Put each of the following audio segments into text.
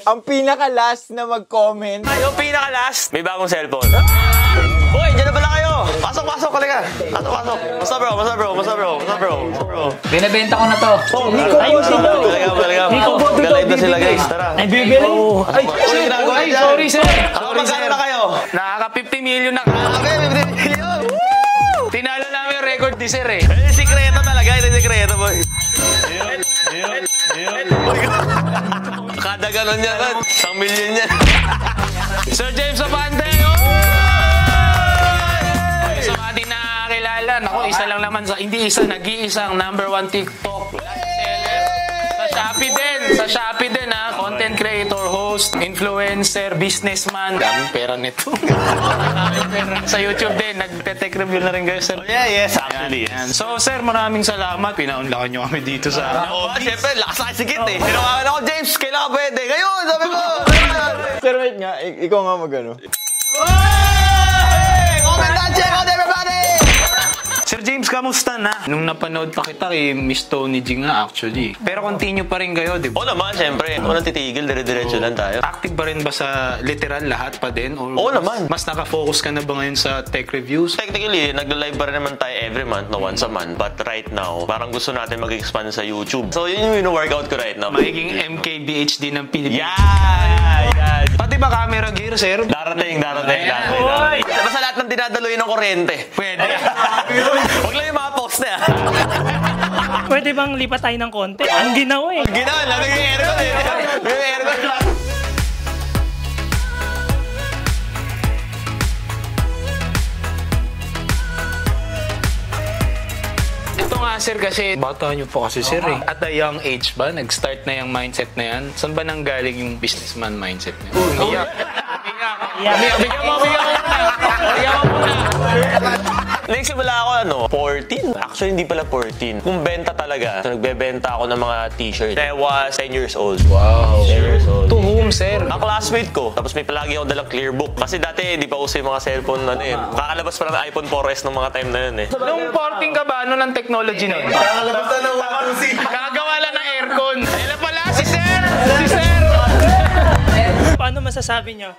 Ang pinaka-last na mag-comment. Yung pinaka-last, may bagong cellphone. Uy, dyan na pala kayo! Pasok, halika! Pasok! Basta bro. Binibenta ko na to. Nico Boto daw. Nico Boto daw. Galay na sila guys, tara. Ay, bibili. Ay, sorry sir. Magkano na kayo? Nakaka-50 million na. Okay, 50 million! Tinalo namin yung record ni sir eh. Sikreto talaga, ito sikreto boy. Kada ganon niya, 1 million niya. Sir James Abante! Sa mga di nakakilala, naku, isa lang naman, hindi isa, nag-iisang #1 TikTok seller. Sa Shopee din ha, content creator, host, influencer, businessman. Daming pera nito. Sa YouTube din, nagte-tech review na rin guys, sir. Yes, actually. So, sir, maraming salamat. Pinaunlakan nyo kami dito sa... Siyempre, lakas na sigit eh. Tinawagan ako, James, kailangan pwede. Ngayon, sabi ko. Sir, wait nga. Ikaw nga mag-ano. Comment and check out everybody! Sir James, kamusta na? Nung napanood pa kita kay Miss Tony G nga actually. Pero continue pa rin kayo, di ba? Oo naman, siyempre. Walang titigil, dire-diretso lang tayo. Active ba rin ba sa literal lahat pa din? Or Oo naman. Mas nakafocus ka na ba ngayon sa tech reviews? Technically, nagla-live pa rin naman tayo every month, no, once a month. But right now, parang gusto natin mag-expand sa YouTube. So, yun yung workout ko right now. Magiging MKBHD ng Pilipinas. Yan! Pati ba camera gear, sir? Darating. Oy! Basta lahat ng dinadaloy ng kuryente. Pwede. Huwag lang yung mga post na yan. Pwede bang lipat tayo ng konti? Ang ginawa eh. Ginawa, lamig yung aircon eh. Yung aircon lang. Ito nga sir kasi bata nyo po kasi sir eh. At a young age ba? Nag-start na yung mindset na yan? Saan ba nanggaling yung businessman mindset na yan? Umiyak. Bigyan mo muna. Nagsimula ako 14. Actually, hindi pala 14. Kung benta talaga, so, nagbebenta ako ng mga t-shirt. I was 10 years old. Wow. 10 years old. To whom, sir? Ang classmate ko. Tapos may palagi ako dalang clear book. Kasi dati, di pa uso yung mga cellphone kakalabas pa ng iPhone 4S nung mga time na yun eh. Nung 14 ka ba, ano ng technology nun? Kakalabas na ng Warusi. Kagawa lang ng aircon. Ayun pala, si sir! Paano masasabi nyo?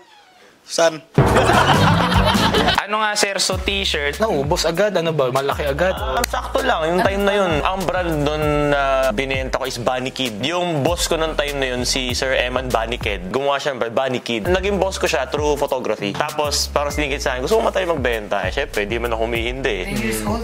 San? Ano nga sir, so t-shirt, naubos agad, ano ba, malaki agad? Sakto lang, yung time na yun. Ang brand nun na binenta ko is Bunny Kid. Yung boss ko nung time na yun, si Sir Eman Bunny Kid. Gumawa siya ng brand, Bunny Kid. Naging boss ko siya through photography. Tapos, parang sinigit sa akin, gusto ko matay magbenta. Siyempre, di man ako humihindi.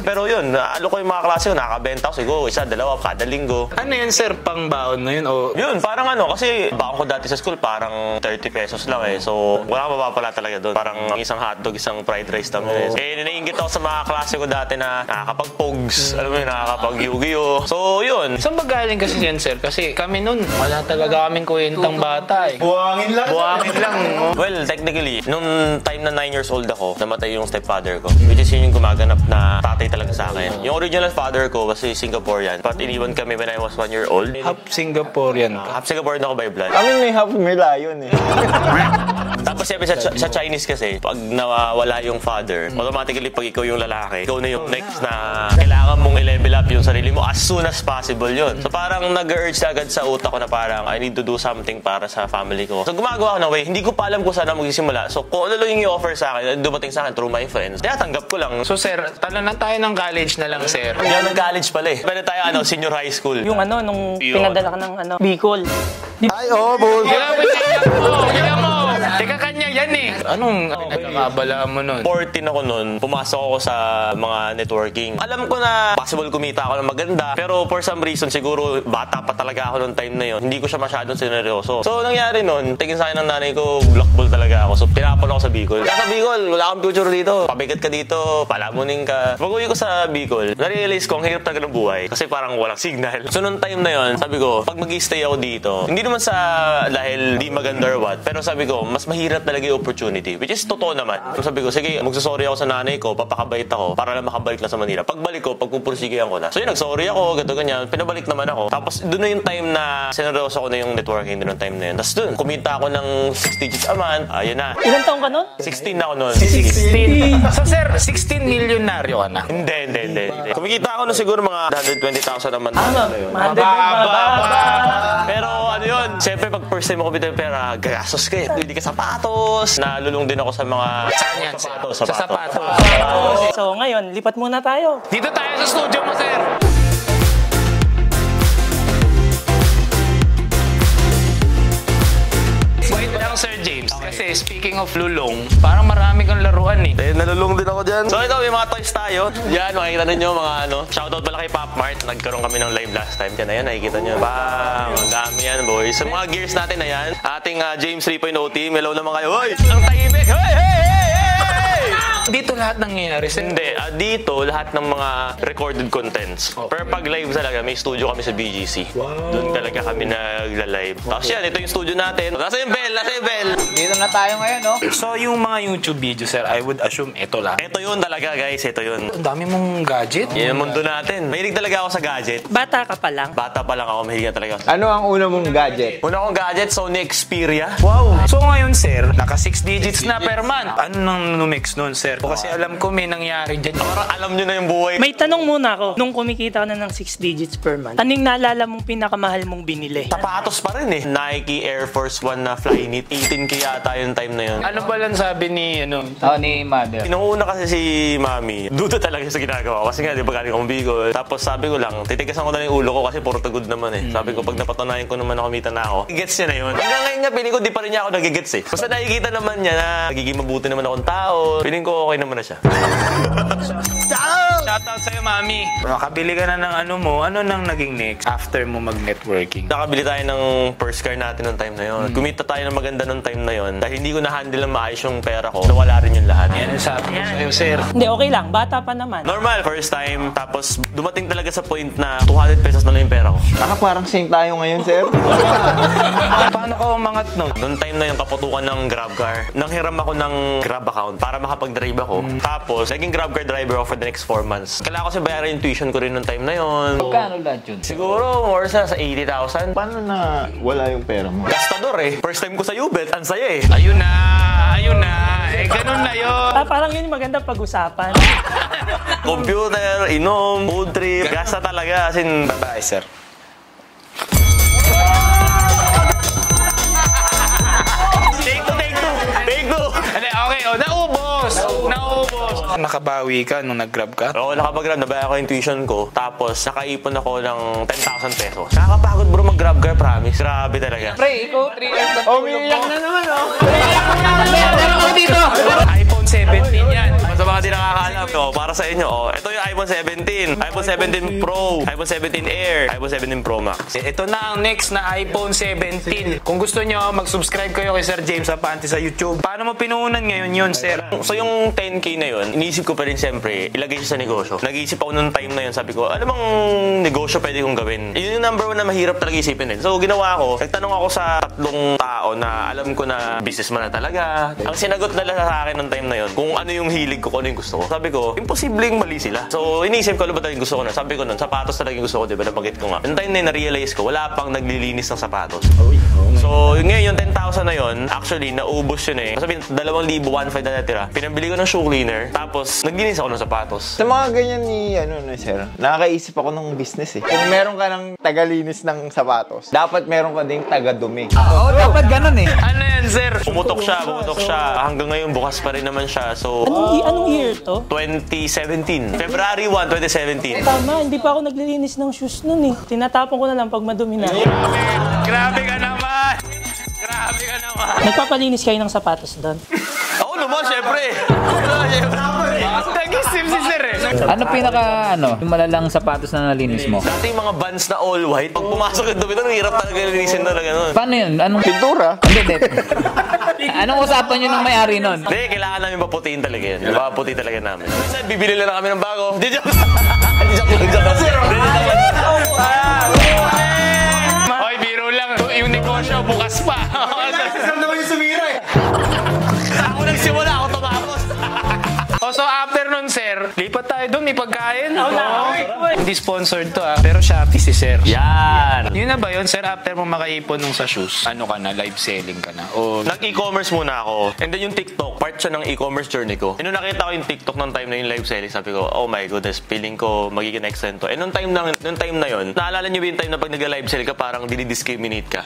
Pero yun, naalo ko yung mga klase ko, nakakabenta ko siguro, 1, 2, kada linggo. Ano yun sir, pang baon na yun? O... Yun, parang kasi baon ko dati sa school, parang 30 pesos lang eh. So, wala ka mapapala talaga doon. Parang isang hotdog, isang fried rice lang. Naiingit ako sa mga klase ko dati na nakakapag-pogs, alam mo yun, nakakapag-Yu-Gi-Oh. So, yun. Saan ba galing kasi yan, sir? Kasi kami nun, wala talaga kaming kwentang bata eh. Buhangin lang. Oh. Well, technically, nung time na 9 years old ako, namatay yung stepfather ko. Which is yun yung gumaganap na tatay talaga sa akin. Yung original father ko kasi Singaporean. But iniwan kami when I was 1 year old. Half Singaporean ka. Half Singaporean ako by blood. Kami may half Melayon eh. Tapos siyempre sa Chinese kasi, pag nawawala yung father, automatically pag ikaw yung lalaki, ikaw na yung next na kailangan mong i-level up yung sarili mo as soon as possible yun. So parang nag-urge agad sa utak ko na parang I need to do something para sa family ko. So gumagawa ako ng way, hindi ko pa alam kung saan magsisimula. So kung ano lang yung i-offer sa akin, dumating sa akin through my friends, kaya tanggap ko lang. So sir, tala na tayo ng college na lang sir. Hindi ako nag-college pala eh. Pwede tayo senior high school. Yung nung pinadala ka ng Bicol. Ay, boss. Kaya mo! Teka kanya yan eh. Anong pinagkakabalaan mo nun? 14 ako nun, pumasok ako sa mga networking. Alam ko na possible kumita ako ng maganda, pero for some reason, siguro bata pa talaga ako nung time na yun. Hindi ko siya masyadong sineryoso. So, nangyari nun, tingin sa akin ng nanay ko, blockball talaga ako. So, tinapon ako sa Bicol. Sa Bicol, wala akong future dito. Pabigat ka dito, palamunin ka. Pag-uwi ko sa Bicol, na-realize ko, ang hirap talaga ng buhay. Kasi parang walang signal. So, nung time na yun, sabi ko, pag mag-stay ako dito, hindi naman sa dahil di maganda or what, pero sabi ko, mas mahirap talaga yung opportunity. opportunity. Which is totoo naman. So sabi ko, sige, magsasorry ako sa nanay ko, papakabait ako para lang makabalik na sa Manila. Pagbalik ko, pagpupursigihan ko na. So yun, nagsorry ako, gato ganyan. Pinabalik naman ako. Tapos doon na yung time na sineryoso ko na yung networking doon time na yun. Tapos doon, kumita ako ng 6 digits a month. Ayun na. Ilang taong ka nun? 16 na ako noon. 16. So sir, 16 milyonaryo ka na. Hindi. Kumikita ako na siguro mga 120,000 a month. Pero ano yun, siyempre pag first time ako bitaw pera, gagastos ka eh. Hindi ka sapatos. Nalulung din ako sa mga sapatos. Sa sapatos. So ngayon, lipat muna tayo. Dito tayo sa studio mo, sir. Wait lang, Sir James. Kasi speaking of lulong, parang marami kang laruan eh. Nalulung din ako dyan. So ito, may mga toys tayo. Yan, makikita ninyo mga ano. Shoutout pala kay Pop Mart. Nagkaroon kami ng live last time. Yan, ayan, nakikita nyo. Bang! Ang dami yan, boys. Sa mga gears natin na yan, ating James 3.0 team. Hello naman kayo. Hoy! Ang tahimik! Hey! Dito lahat nangyayari, sir. Hindi. Dito, lahat ng mga recorded contents. Pero pag live talaga, may studio kami sa BGC. Wow. Doon talaga kami nagla-live. Tapos yan, ito yung studio natin. Nasa yung bell! Dito na tayo ngayon, no? So, yung mga YouTube video, sir, I would assume ito lang. Ito yun talaga, guys. Ito yun. Ang dami mong gadget. Yan ang mundo natin. Mahilig talaga ako sa gadget. Bata ka pa lang. Bata pa lang ako, mahilig talaga ako. Ano ang una mong gadget? Una kong gadget, Sony Xperia. Wow. So, ngayon, sir, naka 6 digits na per month. Ano nang numix nun, sir? Kasi alam ko may nangyari dyan. Parang alam nyo na yung buhay. May tanong muna ako. Nung kumikita ka na ng 6 digits per month, anong naalala mong pinakamahal mong binili? Sapatos pa rin eh. Nike Air Force 1 na Flyknit. 18K yata yung time na yun. Ano ba lang sabi ni, Ni mother. Inuuna kasi si Mami, duda talaga siya sa ginagawa ko. Kasi nga, di ba galing akong Bicol. Tapos sabi ko lang, titigasan ko na yung ulo ko kasi puro tagod naman eh. Sabi ko, pag napatunayan ko naman na kumita na ako, gets niya na yun. Hanggang ngayon nga, piling ko, di pa rin niya ako nagigets eh. Basta nakikita naman niya na nagiging mabuti naman akong tao. Piling ko, okay naman na siya. Shoutout sa'yo, Mami. Makabili ka na ng ano mo. Ano nang naging next after mo mag-networking? Nakabili tayo ng first car natin noong time na yun. Kumita tayo ng maganda noong time na yun. Dahil hindi ko na-handle ng maayos yung pera ko, nawala rin yung lahat. Yan ang sabi ko sa'yo, sir. Hindi, okay lang. Bata pa naman. Normal, first time. Tapos dumating talaga sa point na 200 pesos na lang yung pera ko. Parang same tayo ngayon, sir. Paano ka umangat nun? Noong time na yung kaputukan ng Grab car, nanghiram ako ng Grab account para makapag-drive ako. Tapos, naging Grab car driver ako for the next 4 months. Kailangan ko bayaran yung tuition ko rin noong time na yun. Magkano lahat yun? Siguro, more sa 80,000. Paano na wala yung pera mo? Gastador eh. First time ko sa Ubet, ang saya eh. Ayun na. Ganun na yun. Parang yun yung maganda pag-usapan. Computer, inom, food trip, gasta talaga. As in, Babae, sir. Take two. Okay, naubos. Nakabawi ka nung nag-grab ka? Oo, nakapag-grab. Nabayaan ko yung tuition ko. Tapos, nakaipon ako ng 10,000 pesos. Nakakapagod bro mag-grab car, promise. Grabe talaga. Pre, ikaw 3 years na umiiyak na naman, Meron ko dito. iPhone 17 yan. Sa mga di nakakaalam, para sa inyo, ito yung iPhone 17. iPhone 17 Pro, iPhone 17 Air, iPhone 17 Pro Max. Ito na ang next na iPhone 17. Kung gusto nyo, mag-subscribe kayo kay Sir James Apante sa YouTube. Paano mo pinuunan ngayon yun, sir? So yung 10K na yun, iniisip ko pa rin siyempre, ilagay siya sa negosyo. Nag-iisip ako nung time na yun, sabi ko, ano bang negosyo pwede kong gawin? Yun yung number 1 na mahirap talaga isipin din. So ginawa ko, nagtanong ako sa 3 tao na alam ko na businessman na talaga. Ang sinagot nila sa akin nung time na yun, kung ano yung hilig ko, kung ano yung gusto ko. Sabi ko, imposibleng mali sila. So iniisip ko, ano ba talagang gusto ko na? Sabi ko nun, sapatos talaga yung gusto ko, diba? Nabanggit ko nga. Yung time na yun, na-realize ko, wala pang naglilinis ng sapatos. So ngayon, yung 10,000 na yun, actually, naubos yun eh. Sabi, 2,000, 1,500 na natira. Pinabili ko ng shoe cleaner, tapos naglinis ako ng sapatos. Sa mga ganyan ni, sir, nakakaisip ako ng business eh. Kung meron ka ng tagalinis ng sapatos, dapat meron ka ding taga-dumi. Oo, dapat ganun eh. Ano yan, sir? Pumutok siya. Hanggang ngayon, bukas pa rin naman siya. So, Anong year to? 2017. February 1, 2017. Tama, hindi pa ako naglilinis ng shoes nun eh. Tinatapon ko na lang pag madumi na. Grabe ka naman! Grabe ka naman! Nagpapalinis kayo ng sapatos doon? Ako naman, syempre. Nag-isip si sir eh. Ano yung malalang sapatos na nalinis mo? Dati yung mga Vans na all white, pag pumasok yung dumi doon, hirap talaga linisin talaga nun. Paano yun? Anong Pintura. Hindi. Anong usapan nyo ng may-ari nun? Hindi, kailangan namin paputiin talaga yun. Paputi talaga namin. Minsan, bibili lang kami ng bago. Di joke. Hoy, biro lang. Yung negosyo, bukas pa. Saan naman yung sumira eh? Ako pagkain. Hindi sponsored to pero Shopee si Sir. Yan! Yun na ba yun, Sir? After mo makaipon nung sa shoes, ano ka na? Live selling ka na? O Nag-e-commerce muna ako. And then yung TikTok, part siya ng e-commerce journey ko. And nung nakita ko yung TikTok nung time na yung live selling, sabi ko, oh my goodness, feeling ko magiging extend to. And nung time na yun, naalala niyo ba yung time na pag nag-live sell ka, parang dinidiscriminate ka?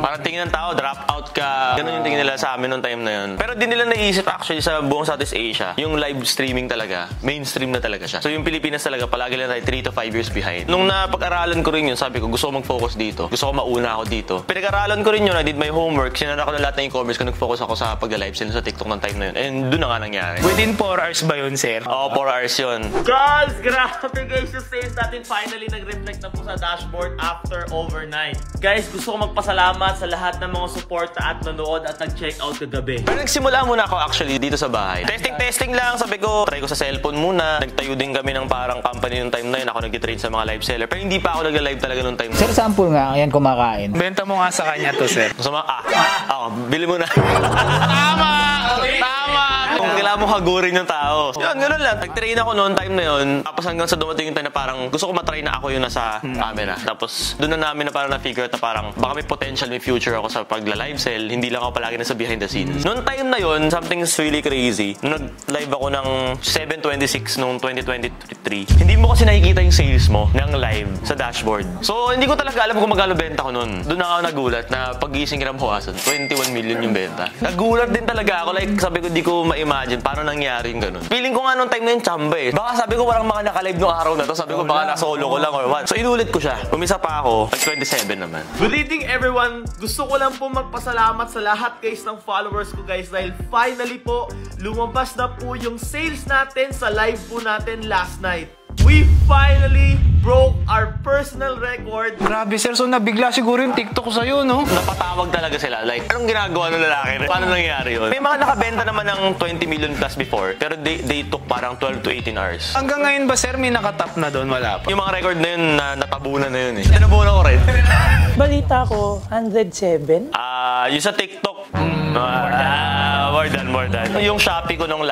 Parang tingin ng tao, drop out ka. Ganun yung tingin nila sa amin nung time na yun. Pero di nila naisip actually sa buong Southeast Asia, yung live streaming talaga, mainstream na talaga siya. So yung Pilipinas talaga, palagi lang tayo 3 to 5 years behind. Nung napag-aralan ko rin yun, sabi ko, gusto ko mag-focus dito. Gusto ko mauna ako dito. Pinag-aralan ko rin yun, I did my homework, sinara ko na lahat ng e-commerce ko, nag-focus ako sa pag-live sell sa TikTok ng time na yun. And doon na nga nangyari. within 4 hours ba yun, Sir? Oo, 4 hours yun. Guys, grabe guys, yung sales natin finally nag-reflect na po sa dashboard after overnight. Guys, gusto ko magpasalamat sa lahat ng mga support at nanood at nag-check out kagabi. Pero nagsimula muna ako actually dito sa bahay. Testing lang, sabi ko, try ko sa cellphone muna. Nagtayo din kami ng parang company nung time na yun. Ako nag-train sa mga live seller. Pero hindi pa ako nag-live talaga nung time na Sir, sample nga, ayan kumakain. Benta mo nga sa kanya to, Sir. Gusto mo, bili mo na. Tama! Kung kailangan mo hagurin yung tao. Yun, gano'n lang. Nag-train ako noon, time na yun. Tapos hanggang sa dumating yung time na parang gusto ko matry na ako yung nasa camera. Tapos doon na namin na parang na-figure out na parang baka may potential, may future ako sa pagla-live sell. Hindi lang ako palagi nasa behind the scenes. Noong time na yun, something's really crazy. Nung nag-live ako ng 7/26 nung 2023, hindi mo kasi nakikita yung sales mo ng live sa dashboard. So, hindi ko talaga alam kung magkano benta ko noon. Doon na ako nagulat na pag-iising kinabukasan, 21 million yung benta. Nagulat din talaga ako. Like, sabi ko, di ko ma-imagine paano nangyari yung ganun. Feeling ko nga nung time na yung chamba eh. Baka sabi ko walang mga naka-live nung araw na to. Sabi ko baka na-solo ko lang or what. So, inulit ko siya. Umisa pa ako. Nag-27 naman. Good evening everyone! Gusto ko lang po magpasalamat sa lahat guys ng followers ko guys dahil finally po lumabas na po yung sales natin sa live po natin last night. We finally broke our personal record. Grabe, Sir. So, nabigla siguro yung TikTok sa'yo, no? Napatawag talaga sila. Like, anong ginagawa ng lalaki? Paano nangyari yun? May mga nakabenta naman ng 20 million plus before, pero they took parang 12 to 18 hours. Hanggang ngayon ba, Sir, may nakatap na doon? Wala pa. Yung mga record na yun, natabunan na yun eh. Tinabunan ko rin. Balita ko, 107. Yung sa TikTok, more than. Yung Shopee ko nung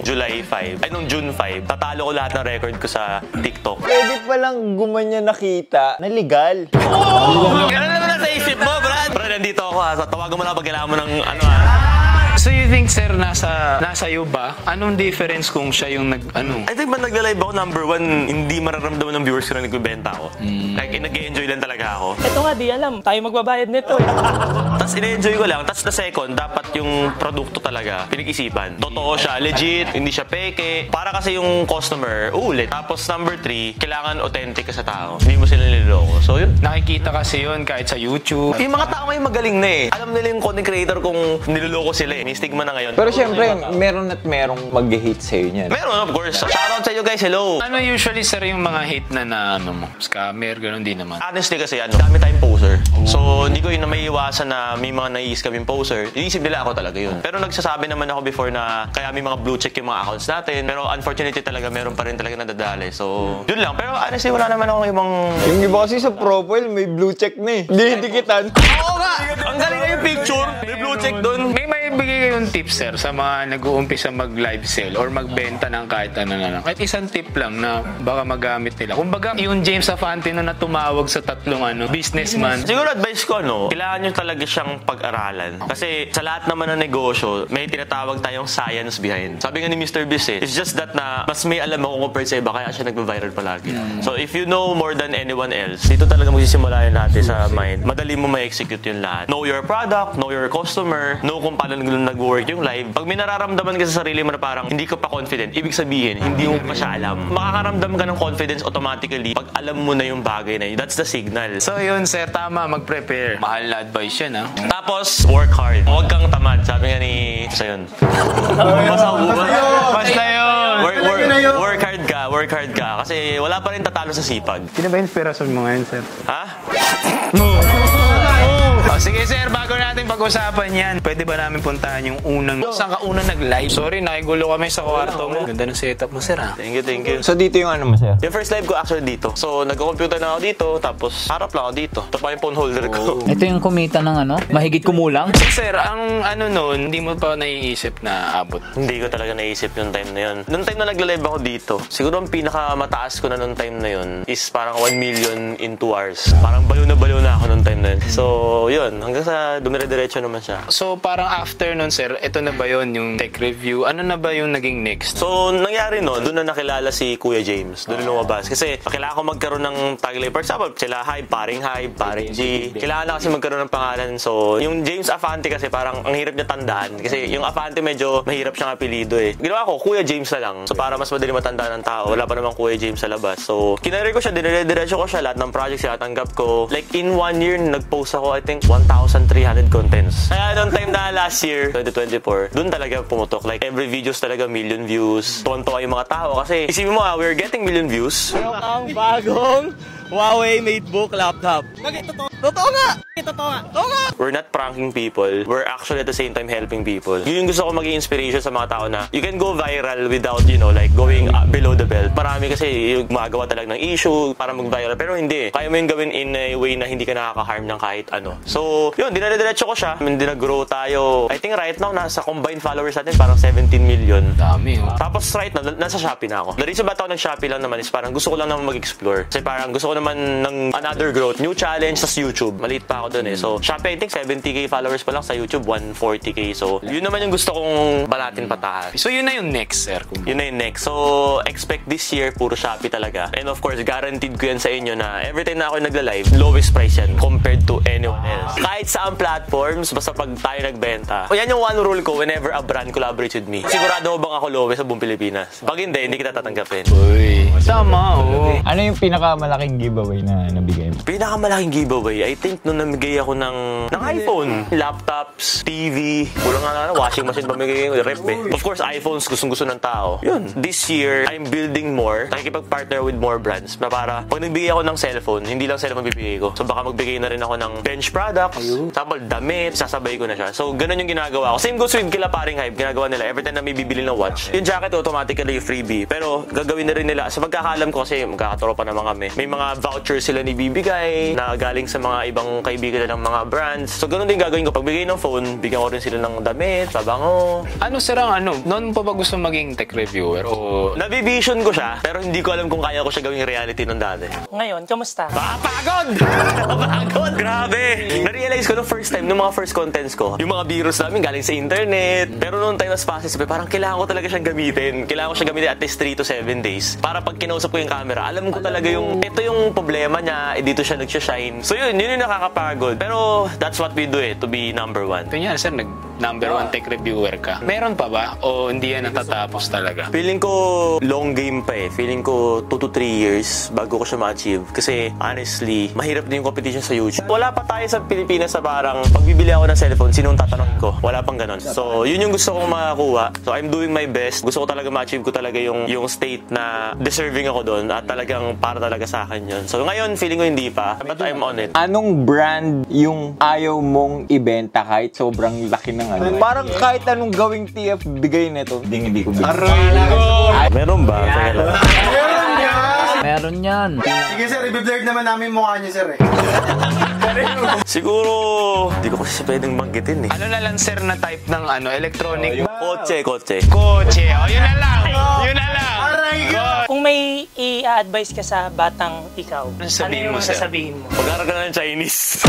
July 5, ay nung June 5, tatalo ko lahat ng record ko sa TikTok. Pwede palang gumanyan nakita na legal. Ganun naman nasa isip mo, Brad. Brad, nandito ako ha. Tawagan mo na pag kailangan mo ng So you think, Sir, nasa iyo ba? Anong difference kung siya yung I think pag nagla-live ako, number one, hindi mararamdaman ng viewers ko na nagbibenta ako. Like, nag-enjoy lang talaga ako. Ito nga, di alam. Tayo magbabayad nito. Tapos ine-enjoy ko lang. Tapos the second, dapat yung produkto talaga pinag-isipan. Totoo siya, legit, hindi siya peke. Para kasi yung customer, ulit. Tapos number 3, kailangan authentic ka sa tao. Hindi mo sila niloloko. So yun. Nakikita kasi yun kahit sa YouTube. Yung mga tao ngayon magaling na eh. Alam nila yung content creator kung niloloko sila eh. May stigma na ngayon. Pero syempre, meron at merong mag-hate sa'yo niyan. Meron, of course. Shoutout sa inyo guys, hello! Ano usually, Sir, yung mga hate na mo? Scammer, gano'n din naman. Honestly kasi, dami tayong poser. So, hindi ko yun na may iwasan na may mga nai-scam yung poser. Iisip nila ako talaga yun. Pero nagsasabi naman ako before na kaya may mga blue check yung mga accounts natin. Pero unfortunately talaga, meron pa rin talaga nadadali. So, yun lang. Pero honestly, wala naman ako ibang... Yung iba kasi sa profile, may blue check na eh. Hindi dikitan. Oo nga! Ang galing nga yung picture. May blue check doon. May bigay kayong tips, Sir, sa mga nag-uumpisa mag-live sell or magbenta ng kahit ano na lang. Kahit isang tip lang na baka magamit nila. Kumbaga, yung James Afantino na tumawag sa tatlong businessman. Siguro advice ko, kailangan nyo talaga siyang pag-aralan. Kasi sa lahat naman ng negosyo, may tinatawag tayong science behind. Sabi nga ni Mr. Beast it's just that na mas may alam ako compared sa iba, kaya siya nagpa-viral palagi. So if you know more than anyone else, dito talaga magsisimula yung lahat sa mind. Madali mo ma-execute yung lahat. Know your product, know your customer, know kung paano nag-work yung live. Pag may nararamdaman ka sa sarili mo na parang hindi ka pa confident, ibig sabihin, hindi mo pa siya alam. Makakaramdam ka ng confidence automatically pag alam mo na yung bagay na yun. That's the signal. So yun, Sir, tama, mag-prepare. Mahal na advice yan, ha? Tapos, work hard. Huwag kang tamad. Sabi nga ni... Basta yun. Basta yun! Work hard ka. Kasi wala pa rin tatalo sa sipag. Sino ba inspirasyon mo ngayon, Sir? Ha? Sige, Sir, bago natin pag-usapan yan, pwede ba namin puntahan yung unang... Saan ka unang nag-live? Sorry, nakigulo kami sa kwarto mo. Ganda ng setup mo, sir, ha? Thank you. So dito yung ano mo, sir? Yung first live ko actually dito. So, nagko-computer na ako dito, tapos harap lang ako dito. Ito pa yung phone holder ko. Ito yung kumita ng ano? Mahigit kumulang? So, sir, ang ano nun, hindi mo pa naiisip na abot? Hindi ko talaga naisip yung time na yun. Noong time na nagla-live ako dito, siguro ang pinakamataas ko na noong time na yun is parang 1 million in 2 hours. Parang baliw na ako noong time na yun. So, yun. Hanggang sa dumire-diretso naman siya. So, parang after nun, sir, ito na ba yun, yung tech review? Ano na ba yung naging next? So, nangyari nun, doon na nakilala si Kuya James. Doon na lumabas. Kasi, kailangan ko magkaroon ng tagline. For example, sila Hype, paring G. Kailangan na kasi magkaroon ng pangalan. So, yung James Afante kasi parang ang hirap niya tandaan. Kasi yung Afante medyo mahirap siyang apelido eh. Ginawa ko, Kuya James na lang. So, para mas madali matandaan ng tao. Wala pa naman Kuya James sa labas. So, kinare ko siya, dinire-diretso ko siya. Lahat ng projects tanggap ko. Like, in 1 year, nag-post ako, I think, 1,300 contents. Kaya noong time na last year, 2024, doon talaga pumutok. Like, every videos talaga million views. Tuwan-tuwa yung mga tao. Kasi, isipin mo we're getting million views. Ang bagong Huawei MateBook laptop. Bakit totoo? Totoo nga! We're not pranking people. We're actually at the same time helping people. Yun yung gusto ko maging inspiration sa mga tao na you can go viral without, like going below the belt. Marami kasi yung gumagawa talaga ng issue para mag-viral. Pero hindi. Kaya mo yung gawin in a way na hindi ka nakaka-harm ng kahit ano. So, yun, dinadiretso ko siya. Nag-grow tayo. I think right now, nasa combined followers natin parang 17 million. Dami, oh. Tapos right now, nasa Shopee na ako. The reason ba't ako nag-Shopee lang naman is parang gusto ko lang naman mag-explore. Kasi parang gusto ko naman ng another growth. New challenge sa YouTube. Maliit pa ako dun eh. So, Shopee, I think 70k followers pa lang. Sa YouTube, 140k. So, yun naman yung gusto kong balatin pataas. So, yun na yung next, sir. Yun na yung next. So, expect this year, puro Shopee talaga. And of course, guaranteed ko yan sa inyo na every time na ako nagla-live, lowest price yan compared to anyone else. Kahit saan platforms, basta pag tayo nagbenta. O yan yung one rule ko whenever a brand collaborates with me. Sigurado mo bang ako lowest sa buong Pilipinas? Pag hindi kita tatanggapin. Uy, tama, oh. Ano yung pinakamalaking giveaway na nabigay mo? Pinakamalaking giveaway, I think nung namigay ako ng iPhone, laptops, TV, wala nga na, washing machine pamigay ko, rep eh. Of course, iPhones gustong-gusto ng tao. Yun. This year, I'm building more. Nakikipag-partner with more brands na para pag nagbigay ako ng cellphone, hindi lang cellphone bibigay ko. So baka magbigay na rin ako ng bench products, sample damit, sasabay ko na siya. So ganun yung ginagawa ko. Same goes with kila paring Hype, ginagawa nila every time na may bibili ng watch. Yung jacket automatically freebie. Pero gagawin na rin nila. Sa pagkakaalam ko kasi magkakaturo pa naman kami. May mga vouchers sila ni bibigay na galing sa mga ibang kaibigan ng mga brands. So ganun din gagawin ko. Pagbigay ng phone, bigyan ko rin sila ng damit, pabango. Ano, sir, ang ano? Noon pa ba gusto maging tech reviewer? O... Nabivision ko siya, pero hindi ko alam kung kaya ko siya gawing reality nung dati. Ngayon, kamusta? Pagod! Pagod! Grabe! Na-realize ko nung first time, nung mga first contents ko, yung mga virus namin galing sa internet. Pero nung time na passes, parang kailangan ko talaga siyang gamitin. Kailangan ko siyang gamitin at least 3 to 7 days. Para pag kinausap ko yung camera, alam ko talaga yung, ito yung problema niya, dito siya nag-shine. So yun yung nakakapagod. Pero that's what we do to be number one. Ito yan, sir, number one tech reviewer ka. Meron pa ba? O hindi yan natatapos talaga? Feeling ko long game pa eh. Feeling ko 2 to 3 years bago ko siya ma-achieve. Kasi honestly, mahirap din yung competition sa YouTube. Wala pa tayo sa Pilipinas sa parang pagbibili ako ng cellphone, sinong tatanungin ko? Wala pang ganon. So, yun yung gusto kong makakuha. So, I'm doing my best. Gusto ko talaga ma-achieve ko talaga yung state na deserving ako doon at talagang para talaga sa akin yun. So, ngayon, feeling ko hindi pa. But I'm on it. Anong brand yung ayaw mong ibenta kahit sobrang laki ng ano? Parang kahit anong gawing TF bigay nito, hindi ko bigay. Meron ba? Meron yan. Sige sir, i-blurred naman namin mukha niyo sir eh. Siguro, hindi ko kasi pwedeng banggitin eh. Ano na lang, sir, na type ng electronic? Kotse. Kotse. O, yun na lang. Yun na lang. Kung may i-advise ka sa batang ikaw, ano yung sasabihin mo? Mag-aaral ka na ng Chinese.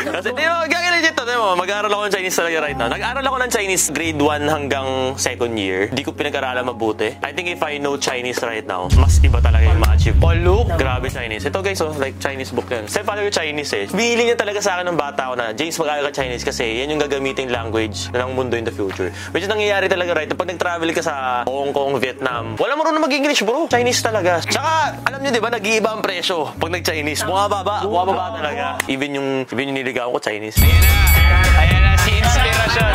Kasi, gagawin dito, mag-aaral ako ng Chinese talaga right now. Nag-aaral ako ng Chinese grade 1 hanggang 2nd year. Hindi ko pinag-aralan mabuti. I think if I know Chinese right now, mas iba talaga yung ma-achieve. Oh, look! Grabe Chinese. Ito guys, like Chinese book yan. Step follow yung Chinese eh. Bihili niya talaga sa akin ng bata ko na, James, mag-aaral ka Chinese kasi yan yung gagamiting language ng mundo in the future. Which is nangyayari talaga right. Pag nag-travel ka sa Hong Kong, Vietnam, wala marunong mag-English bro. Chinese talaga. Tsaka, alam niyo diba, nag-iiba ang presyo pag nag-Chinese. Bumababa talaga. Even yung niligawan ko, Chinese. Ayan na, si inspiration.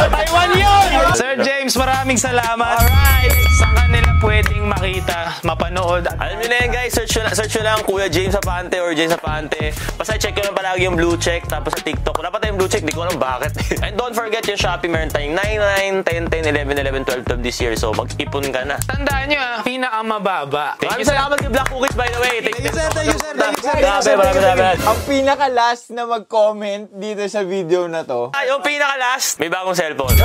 Taiwan yun! Sir James, maraming salamat. Alright, saan kanila pwedeng niyang makita, mapanood. Alam niyo na yan guys, search nyo lang Kuya James Apante or James Apante. Basta check nyo lang palagi yung blue check. Tapos sa TikTok, wala pa tayong blue check, di ko alam bakit. And don't forget yung Shopee, meron tayong 99, 10, 10, 11, 11, 12, 12 this year. So mag-ipon ka na. Tandaan nyo pinakamababa. Maraming salamat kay Black Cookies by the way. Thank you sir. Grabe. Ang pinaka-last na mag-comment dito sa video na to. Yung pinaka-last, may bagong cellphone.